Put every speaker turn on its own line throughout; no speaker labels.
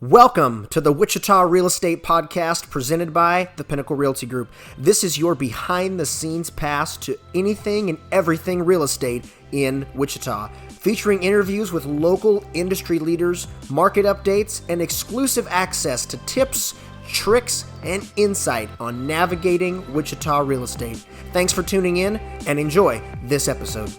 Welcome to the Wichita Real Estate Podcast presented by the Pinnacle Realty Group. This is your behind-the-scenes pass to anything and everything real estate in Wichita, featuring interviews with local industry leaders, market updates, and exclusive access to tips, tricks, and insight on navigating Wichita real estate. Thanks for tuning in and enjoy this episode.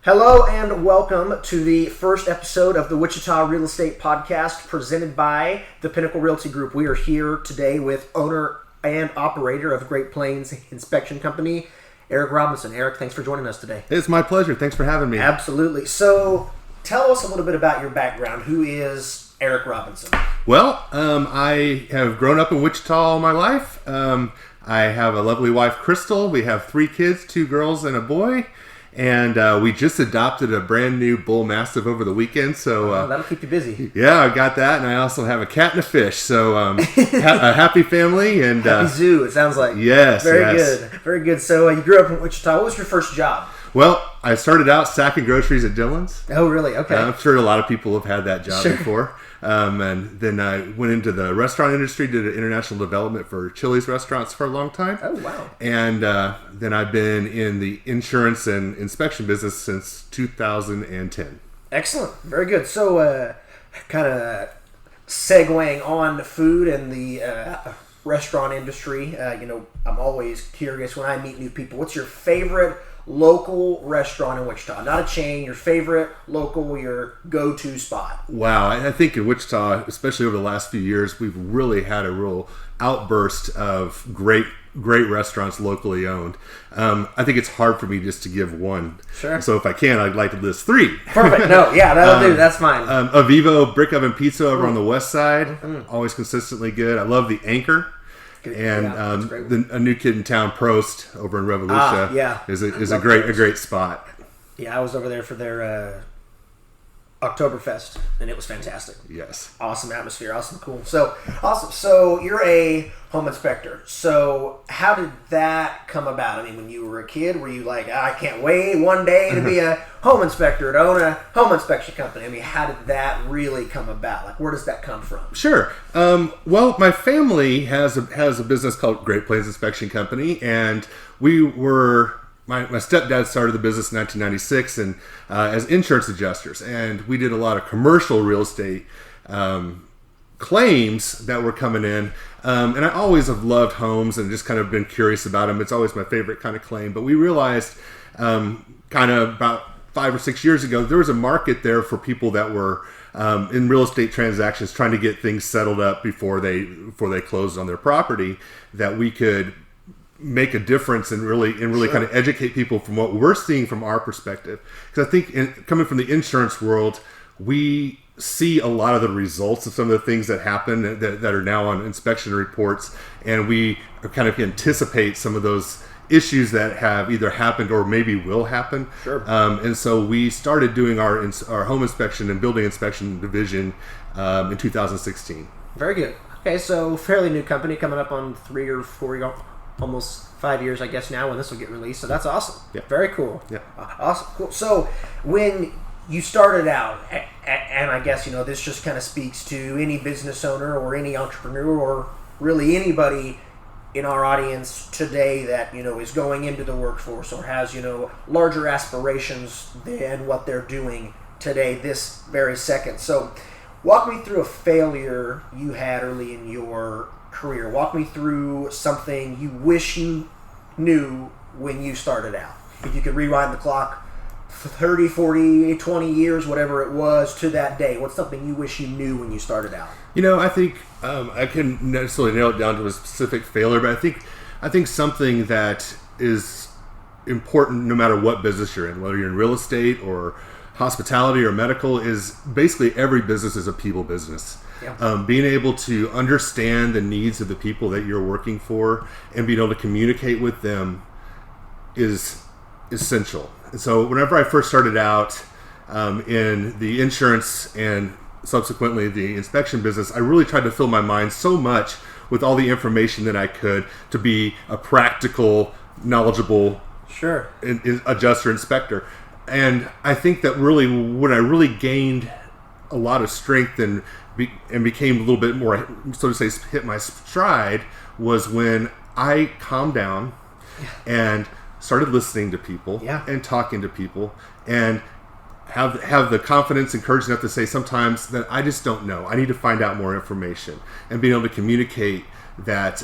Hello and welcome to the first episode of the Wichita Real Estate Podcast presented by the Pinnacle Realty Group. We are here today with owner and operator of Great Plains Inspection Company, Eric Robinson. Eric, thanks for joining us today.
It's my pleasure. Thanks for having me.
Absolutely. So tell us a little bit about your background. Who is Eric Robinson?
Well, I have grown up in Wichita all my life. I have a lovely wife, Crystal. We have 3 kids, 2 girls and a boy. And we just adopted a brand new bull mastiff over the weekend, so
that'll keep you busy.
Yeah, I got that, and I also have a cat and a fish. So a happy family and
happy zoo. It sounds like.
Yes,
very good, very good. So you grew up in Wichita. What was your first job?
Well, I started out sacking groceries at Dillon's.
Oh, really? Okay.
I'm sure a lot of people have had that job before. And then I went into the restaurant industry, did an international development for Chili's restaurants for a long time.
Oh, wow.
And then I've been in the insurance and inspection business since 2010.
Excellent. Very good. So kind of segueing on food and the restaurant industry, I'm always curious when I meet new people, what's your favorite local restaurant in Wichita? Not a chain, your favorite local, your go-to spot.
Wow, I think in Wichita, especially over the last few years, we've really had a real outburst of great restaurants locally owned. I think it's hard for me just to give one.
Sure.
So if I can, I'd like to list 3.
Perfect. No, yeah, that'll do. That's fine.
Avivo Brick Oven Pizza over on the west side, always consistently good. I love the Anchor. And a new kid in town, Prost, over in Revolution, is a great spot.
Yeah, I was over there for their Oktoberfest, and it was fantastic.
Yes,
awesome atmosphere, awesome, cool. So awesome. So you're a home inspector. So how did that come about? I mean, when you were a kid, were you like, I can't wait one day to be a home inspector, to own a home inspection company? I mean, how did that really come about? Like, where does that come from?
Sure. Well, my family has a business called Great Plains Inspection Company, and we were. My stepdad started the business in 1996 and as insurance adjusters, and we did a lot of commercial real estate claims that were coming in. And I always have loved homes and just kind of been curious about them. It's always my favorite kind of claim. But we realized kind of about 5 or 6 years ago, there was a market there for people that were in real estate transactions trying to get things settled up before they closed on their property, that we could make a difference and really sure. Kind of educate people from what we're seeing from our perspective. Because I think coming from the insurance world, we see a lot of the results of some of the things that happen that are now on inspection reports, and we kind of anticipate some of those issues that have either happened or maybe will happen.
Sure.
And so we started doing our home inspection and building inspection division in 2016.
Very good. Okay, so fairly new company, coming up on 3 or 4 almost 5 years, I guess, now when this will get released. So that's awesome.
Yeah.
Very cool.
Yeah.
Awesome. Cool. So when you started out, and I guess, this just kind of speaks to any business owner or any entrepreneur or really anybody in our audience today that, is going into the workforce or has, larger aspirations than what they're doing today, this very second. So walk me through a failure you had early in your career. Walk me through something you wish you knew when you started out. If you could rewind the clock 30, 40, 20 years, whatever it was, to that day, what's something you wish you knew when you started out?
I think I couldn't necessarily nail it down to a specific failure, but I think something that is important no matter what business you're in, whether you're in real estate or hospitality or medical, is basically every business is a people business.
Yeah.
Being able to understand the needs of the people that you're working for and being able to communicate with them is essential. And so whenever I first started out in the insurance and subsequently the inspection business, I really tried to fill my mind so much with all the information that I could to be a practical, knowledgeable
Sure.
Adjuster, inspector. And I think that really when I really gained a lot of strength and became a little bit more, so to say, hit my stride was when I calmed down and started listening to people and talking to people and have the confidence and courage enough to say sometimes that I just don't know. I need to find out more information, and being able to communicate that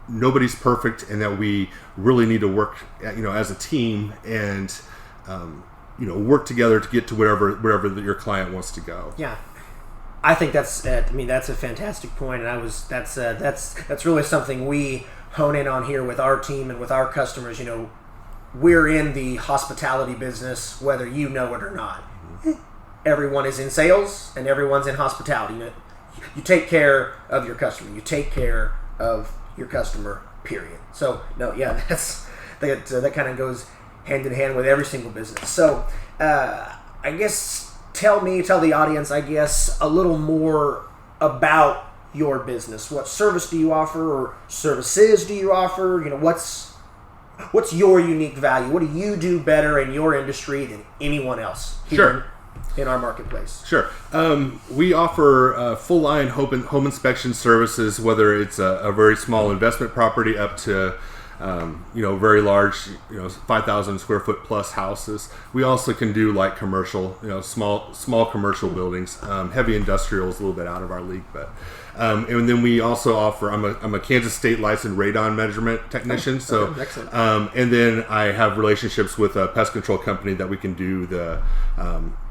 nobody's perfect and that we really need to work, as a team and work together to get to wherever your client wants to go.
Yeah. I think that's a fantastic point, and that's really something we hone in on here with our team and with our customers. We're in the hospitality business, whether you know it or not. Everyone is in sales, and everyone's in hospitality. You take care of your customer. You take care of your customer. Period. So that kind of goes hand in hand with every single business. So I guess tell the audience, I guess, a little more about your business. What service do you offer, or services do you offer? What's your unique value? What do you do better in your industry than anyone else here in our marketplace?
Sure. We offer full line home inspection services, whether it's a very small investment property up to very large, 5,000 square foot plus houses. We also can do like commercial, small commercial buildings. Heavy industrial is a little bit out of our league, but and then we also offer. I'm a Kansas State licensed radon measurement technician.
Excellent.
And then I have relationships with a pest control company that we can do the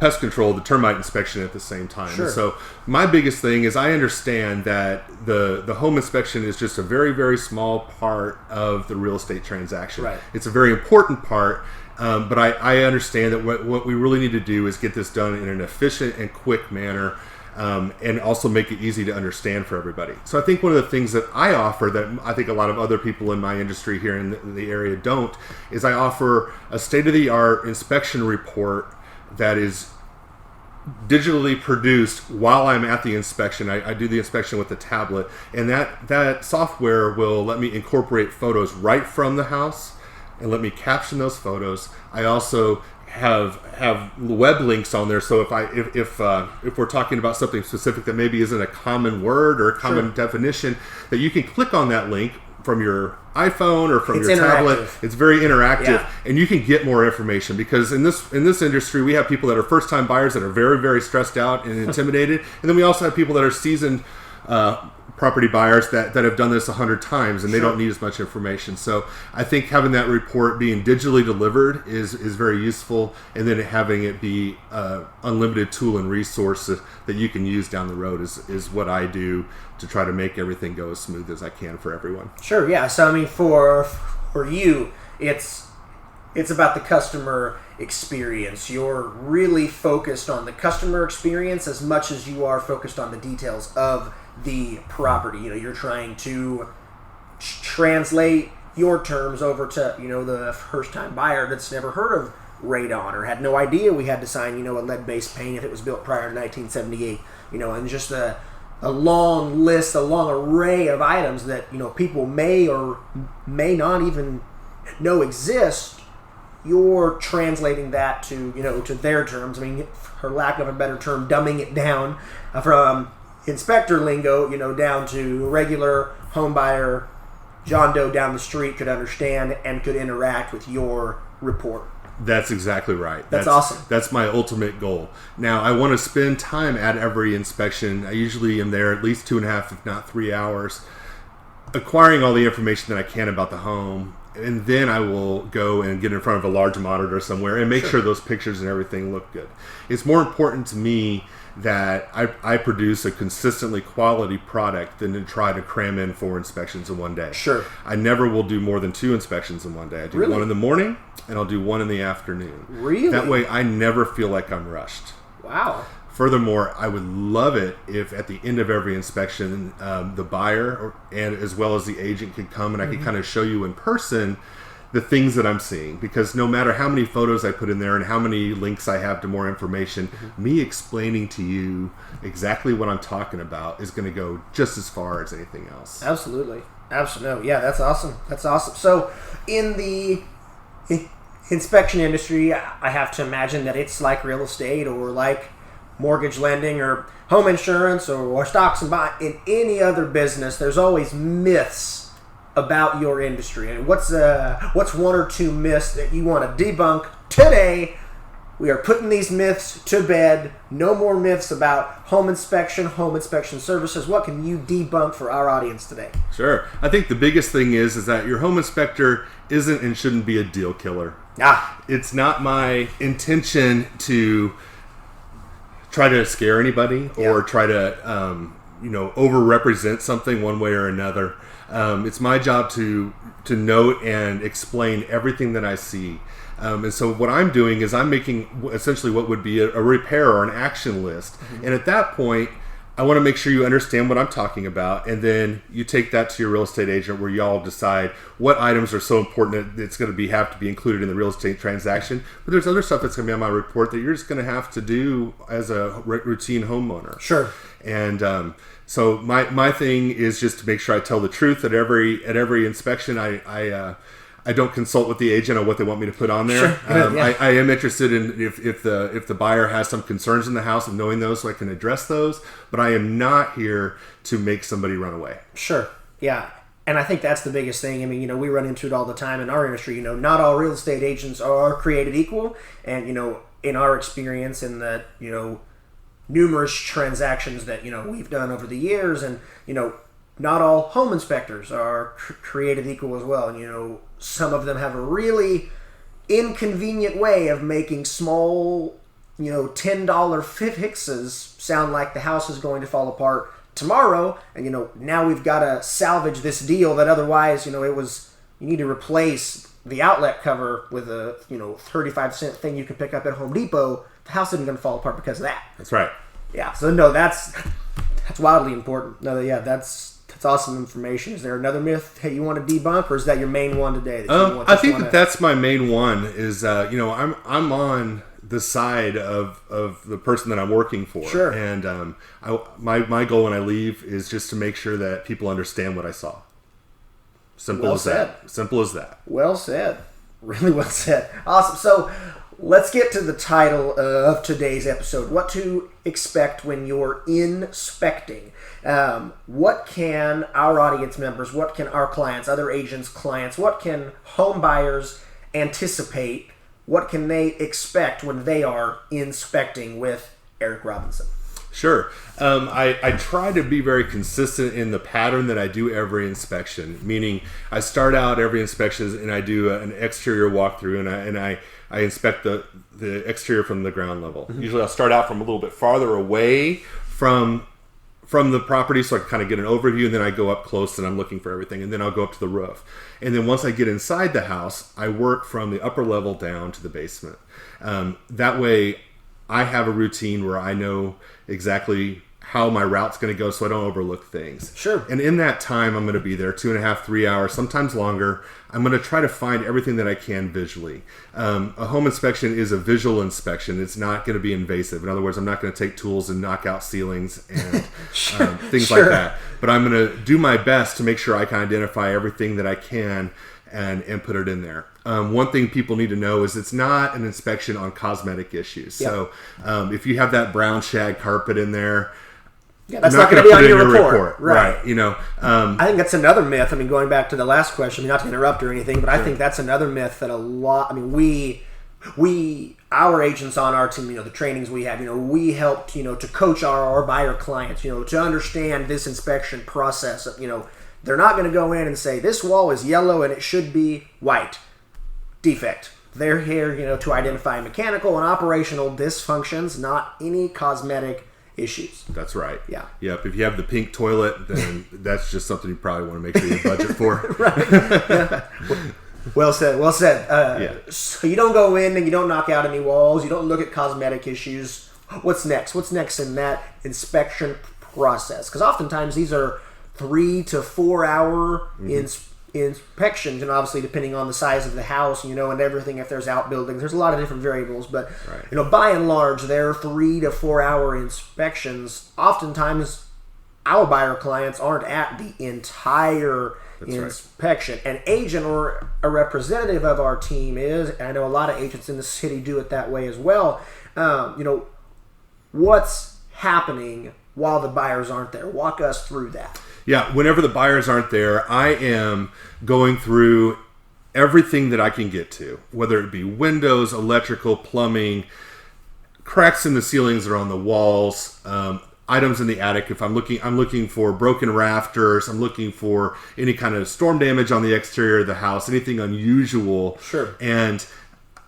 pest control, the termite inspection at the same time.
Sure.
So my biggest thing is I understand that the home inspection is just a very, very small part of the real estate transaction.
Right.
It's a very important part, but I understand that what we really need to do is get this done in an efficient and quick manner, and also make it easy to understand for everybody. So I think one of the things that I offer that I think a lot of other people in my industry here in the area don't is I offer a state-of-the-art inspection report that is digitally produced while I'm at the inspection. I do the inspection with the tablet, and that software will let me incorporate photos right from the house and let me caption those photos. I also have web links on there, so if we're talking about something specific that maybe isn't a common word or a common definition, that you can click on that link from your iPhone or from your tablet. It's very interactive, and you can get more information, because in this industry we have people that are first time buyers that are very, very stressed out and intimidated, and then we also have people that are seasoned property buyers that have done this 100 times and they don't need as much information. So I think having that report being digitally delivered is very useful, and then having it be unlimited tool and resource that you can use down the road is what I do to try to make everything go as smooth as I can for everyone.
Sure, yeah. So I mean, for you, it's about the customer experience. You're really focused on the customer experience as much as you are focused on the details of the property. You're trying to translate your terms over to the first time buyer that's never heard of radon or had no idea we had to sign a lead-based paint if it was built prior to 1978, and just a long list, a long array of items that people may or may not even know exist. You're translating that to to their terms. I mean, for lack of a better term, dumbing it down from inspector lingo, down to regular home buyer John Doe down the street could understand and could interact with your report.
That's exactly right.
That's awesome.
That's my ultimate goal. Now, I want to spend time at every inspection. I usually am there at least 2.5, if not 3 hours, acquiring all the information that I can about the home, and then I will go and get in front of a large monitor somewhere and make sure those pictures and everything look good. It's more important to me that I produce a consistently quality product than to try to cram in 4 inspections in one day.
Sure.
I never will do more than 2 inspections in one day. I do one in the morning and I'll do one in the afternoon.
Really?
That way I never feel like I'm rushed.
Wow.
Furthermore, I would love it if at the end of every inspection, the buyer and as well as the agent could come and I could kind of show you in person the things that I'm seeing, because no matter how many photos I put in there and how many links I have to more information, me explaining to you exactly what I'm talking about is going to go just as far as anything else.
Absolutely. Yeah, that's awesome. So in the inspection industry, I have to imagine that it's like real estate or like mortgage lending or home insurance or stocks and bonds. In any other business, there's always myths about your industry. And what's one or two myths that you want to debunk today? We are putting these myths to bed. No more myths about home inspection services. What can you debunk for our audience today?
Sure. I think the biggest thing is that your home inspector isn't and shouldn't be a deal killer. It's not my intention to try to scare anybody or try to over-represent something one way or another. It's my job to note and explain everything that I see. And so what I'm doing is I'm making essentially what would be a repair or an action list. Mm-hmm. And at that point, I want to make sure you understand what I'm talking about. And then you take that to your real estate agent where y'all decide what items are so important that it's going to have to be included in the real estate transaction. But there's other stuff that's going to be on my report that you're just going to have to do as a routine homeowner.
Sure.
And so my thing is just to make sure I tell the truth at every inspection. I don't consult with the agent on what they want me to put on there. Sure. I am interested in if the buyer has some concerns in the house and knowing those so I can address those. But I am not here to make somebody run away.
Sure. Yeah. And I think that's the biggest thing. I mean, we run into it all the time in our industry. Not all real estate agents are created equal. And, in our experience in the, numerous transactions that, we've done over the years and, not all home inspectors are created equal as well. And, some of them have a really inconvenient way of making small, $10 fixes sound like the house is going to fall apart tomorrow. And, now we've got to salvage this deal that otherwise, you need to replace the outlet cover with a, 35-cent thing you can pick up at Home Depot. The house isn't going to fall apart because of that.
That's right.
Yeah. So, no, that's wildly important. No, yeah, that's awesome information. Is there another myth you want to debunk, or is that your main one today?
I think that's my main one. Is I'm on the side of the person that I'm working for.
Sure.
And my goal when I leave is just to make sure that people understand what I saw. Simple as that. Simple as that.
Well said. Really well said. Awesome. So let's get to the title of today's episode. What to expect when you're inspecting. What can our audience members, what can our clients, other agents' clients, what can home buyers anticipate? What can they expect when they are inspecting with Eric Robinson?
Sure. I try to be very consistent in the pattern that I do every inspection, meaning I start out every inspection and I do an exterior walkthrough and I inspect the exterior from the ground level. Mm-hmm. Usually I'll start out from a little bit farther away from the property so I can kind of get an overview, and then I go up close and I'm looking for everything, and then I'll go up to the roof. And then once I get inside the house, I work from the upper level down to the basement. That way I have a routine where I know exactly how my route's going to go so I don't overlook things.
Sure.
And in that time, I'm going to be there 2.5, 3 hours, sometimes longer. I'm going to try to find everything that I can visually. A home inspection is a visual inspection. It's not going to be invasive. In other words, I'm not going to take tools and knock out ceilings and things like that. But I'm going to do my best to make sure I can identify everything that I can and put it in there. One thing people need to know is it's not an inspection on cosmetic issues. Yep. So if you have that brown shag carpet in there,
that's not going to be on your report.
Right.
I think that's another myth. Going back to the last question, not to interrupt or anything, but I think that's another myth that our agents on our team, the trainings we have, we help, to coach our buyer clients, to understand this inspection process. They're not going to go in and say, this wall is yellow and it should be white. Defect. They're here, to identify mechanical and operational dysfunctions, not any cosmetic issues.
That's right.
Yeah.
Yep. If you have the pink toilet, then that's just something you probably want to make sure you budget for.
Right. Yeah. Well said. Well said. So you don't go in and you don't knock out any walls. You don't look at cosmetic issues. What's next? What's next in that inspection process? Because oftentimes these are 3 to 4 hour inspections, and obviously depending on the size of the house, and everything, if there's outbuildings, there's a lot of different variables, but by and large, they're 3 to 4 hour inspections. Oftentimes our buyer clients aren't at the entire inspection. An agent or a representative of our team is. I know a lot of agents in the city do it that way as well. What's happening while the buyers aren't there? Walk us through that.
Yeah, whenever the buyers aren't there, I am going through everything that I can get to, whether it be windows, electrical, plumbing, cracks in the ceilings or on the walls, items in the attic. If I'm looking for broken rafters. I'm looking for any kind of storm damage on the exterior of the house, anything unusual.
Sure.
And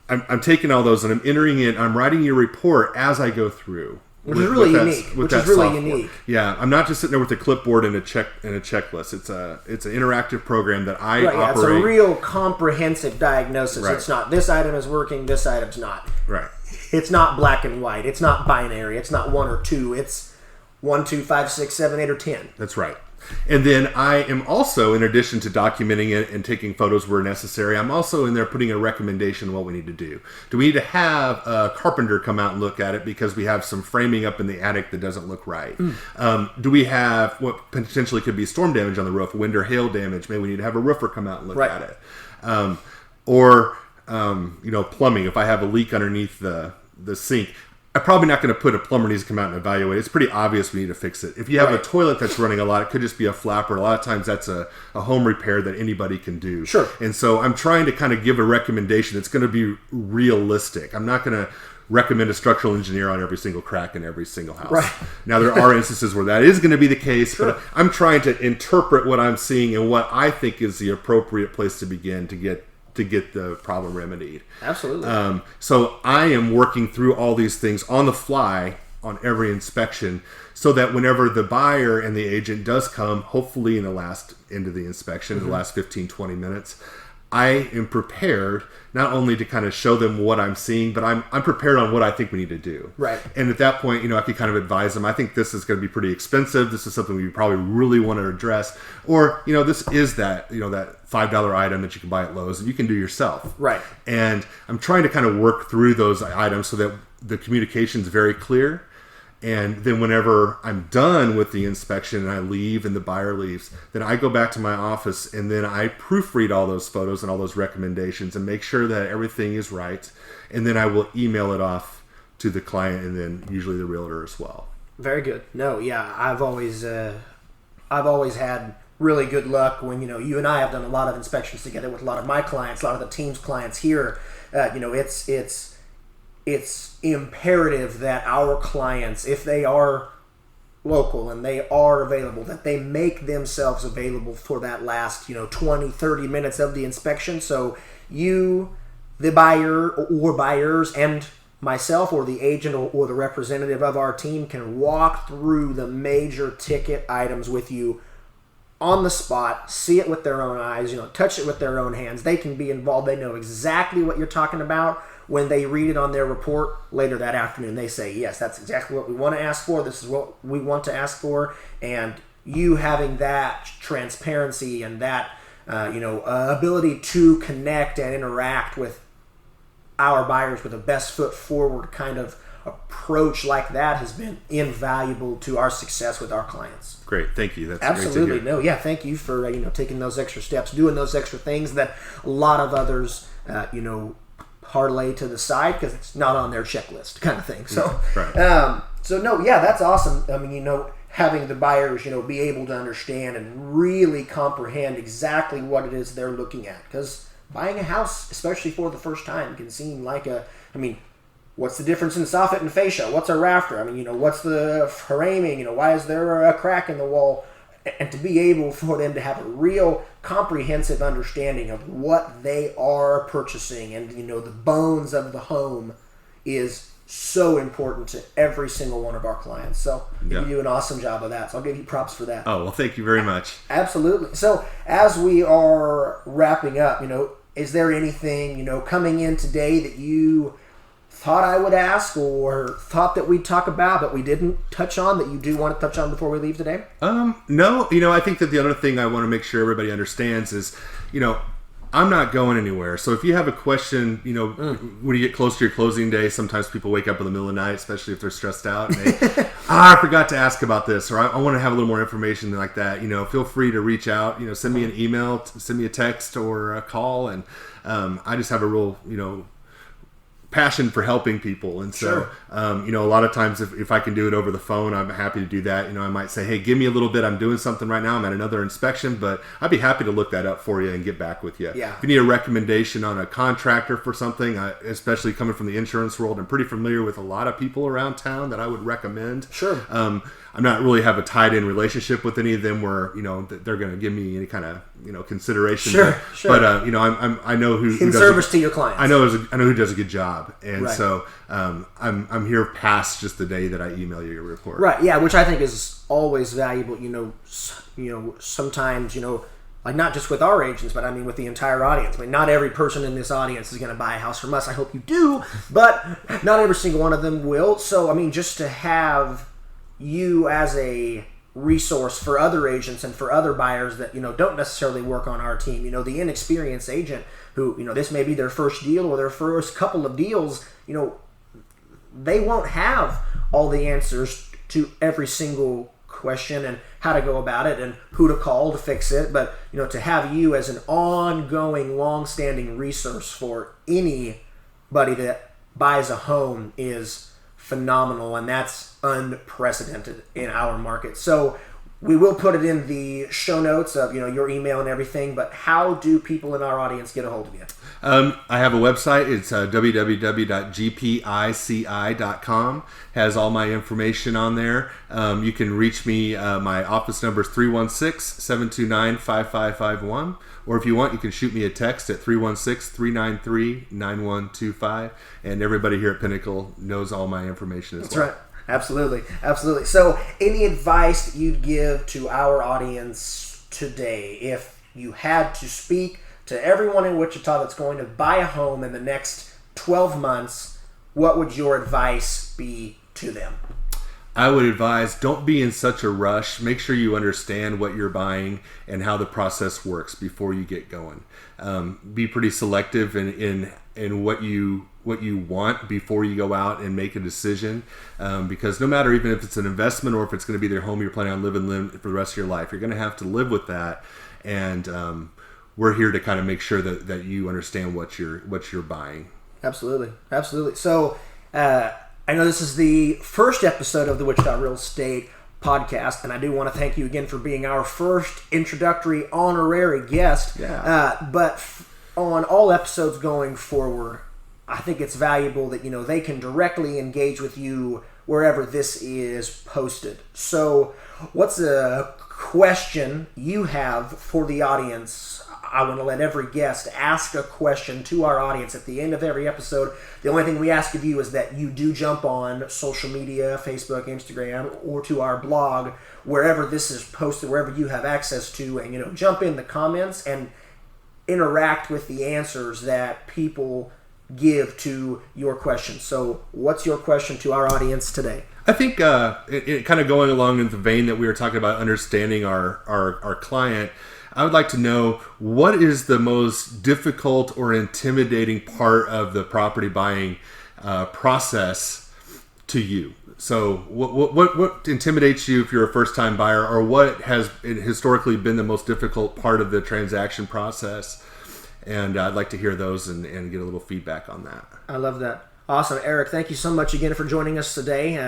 I'm taking all those and I'm entering in. I'm writing your report as I go through.
Which is really unique.
Yeah, I'm not just sitting there with a clipboard and a checklist. It's an interactive program that I operate.
It's a real comprehensive diagnosis. Right. It's not this item is working, this item's not.
Right.
It's not black and white. It's not binary. It's not 1 or 2. It's 1, 2, 5, 6, 7, 8, or 10.
That's right. And then I am also, in addition to documenting it and taking photos where necessary, I'm also in there putting a recommendation of what we need to do. Do we need to have a carpenter come out and look at it because we have some framing up in the attic that doesn't look right? Do we have what potentially could be storm damage on the roof, wind or hail damage? Maybe we need to have a roofer come out and look at it. Plumbing. If I have a leak underneath the sink, I'm probably not going to put a plumber needs to come out and evaluate. It's pretty obvious we need to fix it. If you have a toilet that's running a lot, it could just be a flapper. A lot of times that's a home repair that anybody can do.
Sure.
And so I'm trying to kind of give a recommendation that's going to be realistic. I'm not going to recommend a structural engineer on every single crack in every single house.
Right.
Now, there are instances where that is going to be the case, but I'm trying to interpret what I'm seeing and what I think is the appropriate place to begin to get the problem remedied.
Absolutely.
So I am working through all these things on the fly on every inspection so that whenever the buyer and the agent does come, hopefully in the last end of the inspection, the last 15, 20 minutes, I am prepared not only to kind of show them what I'm seeing, but I'm prepared on what I think we need to do.
Right.
And at that point, I could kind of advise them, I think this is going to be pretty expensive. This is something we probably really want to address. Or, this is that $5 item that you can buy at Lowe's and you can do yourself.
Right.
And I'm trying to kind of work through those items so that the communication is very clear. And then whenever I'm done with the inspection and I leave and the buyer leaves, then I go back to my office and then I proofread all those photos and all those recommendations and make sure that everything is right. And then I will email it off to the client and then usually the realtor as well.
Very good. No, yeah, I've always had really good luck when, you and I have done a lot of inspections together with a lot of my clients, a lot of the team's clients here. It's imperative that our clients, if they are local and they are available, that they make themselves available for that last 20, 30 minutes of the inspection. So you, the buyer or buyers, and myself or the agent or the representative of our team can walk through the major ticket items with you on the spot, see it with their own eyes, touch it with their own hands. They can be involved. They know exactly what you're talking about. When they read it on their report later that afternoon, they say, yes, that's exactly what we want to ask for. This is what we want to ask for. And you having that transparency and that ability to connect and interact with our buyers with a best foot forward kind of approach like that has been invaluable to our success with our clients.
Great, thank you. That's
absolutely
great to hear.
No, yeah, thank you for taking those extra steps, doing those extra things that a lot of others parlay to the side because it's not on their checklist kind of thing. So, that's awesome. I mean, having the buyers, be able to understand and really comprehend exactly what it is they're looking at. Because buying a house, especially for the first time, can seem like what's the difference in soffit and fascia? What's a rafter? What's the framing? Why is there a crack in the wall? And to be able for them to have a real comprehensive understanding of what they are purchasing and, the bones of the home is so important to every single one of our clients. So you do an awesome job of that. So I'll give you props for that.
Oh, well, thank you very much.
Absolutely. So as we are wrapping up, is there anything, coming in today that you thought I would ask or thought that we'd talk about but we didn't touch on that you do want to touch on before we leave today?
No. I think that the other thing I want to make sure everybody understands is, I'm not going anywhere. So if you have a question, when you get close to your closing day, sometimes people wake up in the middle of the night, especially if they're stressed out, and they, I forgot to ask about this, or I want to have a little more information like that. Feel free to reach out. Send me an email, send me a text or a call, and I just have a real, passion for helping people. And so, a lot of times if I can do it over the phone, I'm happy to do that. I might say, hey, give me a little bit. I'm doing something right now. I'm at another inspection, but I'd be happy to look that up for you and get back with you.
Yeah.
If you need a recommendation on a contractor for something, especially coming from the insurance world, I'm pretty familiar with a lot of people around town that I would recommend.
Sure.
I'm not really have a tied-in relationship with any of them where, they're going to give me any kind of, consideration.
Sure.
But, I know who
in service to your clients.
I know who does a good job. And
right.
so I'm here past just the day that I email you your report.
Right. Yeah. Which I think is always valuable. Sometimes, like not just with our agents, but I mean with the entire audience. I mean, not every person in this audience is going to buy a house from us. I hope you do, but not every single one of them will. So, I mean, just to have you as a resource for other agents and for other buyers that don't necessarily work on our team, the inexperienced agent who this may be their first deal or their first couple of deals, they won't have all the answers to every single question and how to go about it and who to call to fix it. But to have you as an ongoing, long-standing resource for anybody that buys a home is phenomenal, and that's unprecedented in our market. So we will put it in the show notes of your email and everything, but how do people in our audience get a hold of you?
I have a website. It's www.gpici.com. Has all my information on there. You can reach me. My office number is 316-729-5551. Or if you want, you can shoot me a text at 316-393-9125. And everybody here at Pinnacle knows all my information as well.
That's right. Absolutely. Absolutely. So any advice you'd give to our audience today, if you had to speak to everyone in Wichita that's going to buy a home in the next 12 months, what would your advice be to them?
I would advise, don't be in such a rush. Make sure you understand what you're buying and how the process works before you get going. Be pretty selective in what you want before you go out and make a decision. Because no matter even if it's an investment or if it's going to be their home you're planning on living for the rest of your life, you're going to have to live with that. And we're here to kind of make sure that you understand what you're buying.
Absolutely. Absolutely. So, I know this is the first episode of the Wichita Real Estate Podcast, and I do want to thank you again for being our first introductory honorary guest.
Yeah.
But on all episodes going forward, I think it's valuable that they can directly engage with you wherever this is posted. So, what's a question you have for the audience? I want to let every guest ask a question to our audience at the end of every episode. The only thing we ask of you is that you do jump on social media, Facebook, Instagram, or to our blog, wherever this is posted, wherever you have access to, and jump in the comments and interact with the answers that people give to your question. So what's your question to our audience today?
I think it kind of going along in the vein that we were talking about understanding our client, I would like to know, what is the most difficult or intimidating part of the property buying process to you? So what intimidates you if you're a first-time buyer, or what has historically been the most difficult part of the transaction process? And I'd like to hear those and get a little feedback on that.
I love that. Awesome. Eric, thank you so much again for joining us today.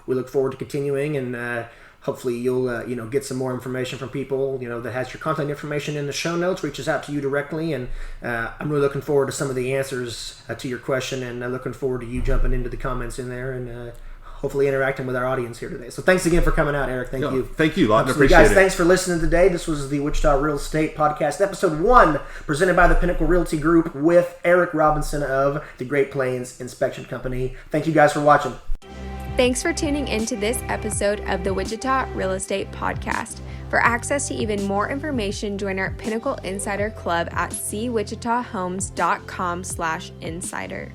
We look forward to continuing, and hopefully you'll get some more information from people that has your contact information in the show notes, reaches out to you directly, and I'm really looking forward to some of the answers to your question, and looking forward to you jumping into the comments in there and hopefully interacting with our audience here today. So thanks again for coming out, Eric. Thank you.
Thank you, Lawton.
Absolutely.
Appreciate
Guys,
it.
thanks for listening today. This was the Wichita Real Estate Podcast, Episode 1, presented by the Pinnacle Realty Group with Eric Robinson of the Great Plains Inspection Company. Thank you guys for watching.
Thanks for tuning into this episode of the Wichita Real Estate Podcast. For access to even more information, join our Pinnacle Insider Club at cwichitahomes.com/insider.